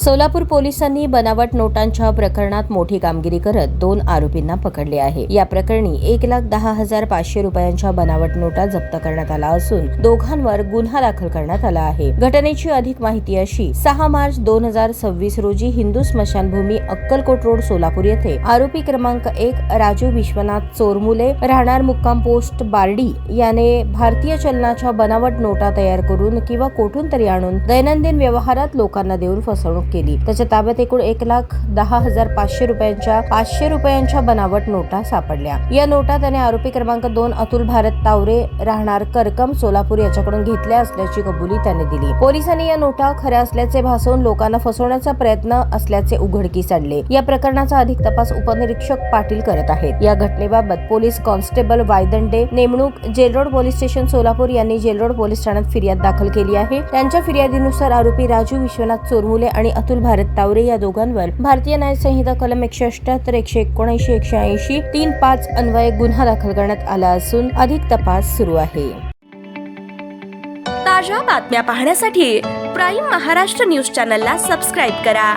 सोलापूर पोलिसांनी बनावट नोटांच्या प्रकरणात मोठी कामगिरी करत 2 आरोपींना पकडले आहे। या प्रकरणी 1,10,500 रुपयांच्या बनावट नोटा जप्त करण्यात आला असून दोघांवर गुन्हा दाखल करण्यात आला आहे। घटनेची अधिक माहिती अशी: 6 मार्च 2026 रोजी हिंदू स्मशानभूमी अक्कलकोट रोड सोलापूर येथे आरोपी क्रमांक 1 राजू विश्वनाथ चोरमुले राहणार मुक्काम पोस्ट बार्डी याने भारतीय चलनाच्या बनावट नोटा तयार करून किंवा कोठून तरी आणून दैनंदिन व्यवहारात लोकांना देऊन फसवणूक केली। त्याच्या ताब्यात एकूण 1,10,500 रुपयांच्या 500 रुपयांच्या बनावट नोटा सापडल्या। या नोटा त्याने आरोपी क्रमांक 2 अतुल भारत तावरे राहणार करकम सोलापूर याच्याकडून घेतल्या असल्याची कबुली त्याने दिली। पोलिसांनी या नोटा खऱ्या असल्याचे भासवून लोकांना फसवण्याचा प्रयत्न असल्याचे उघडकीस आणले। या प्रकरणाचा अधिक तपास उपनिरीक्षक पाटील करत आहेत। या घटनेबाबत पोलीस कॉन्स्टेबल वायदंडे नेमणूक jail road police station Solapur यांनी जेल रोड पोलीस ठाण्यात फिर्याद दाखल केली आहे। त्यांच्या फिर्यादीनुसार आरोपी राजू विश्वनाथ चोरमुले आणि अतुल भारत तावरे या दोघांवर भारतीय न्याय संहिता कलम 178, 179, 180, 3-5 अन्वये गुन्हा दाखल करण्यात आला असून अधिक तपास सुरू आहे। ताज्या बातम्या पाहण्यासाठी प्राईम महाराष्ट्र न्यूज चॅनलला सबस्क्राईब करा।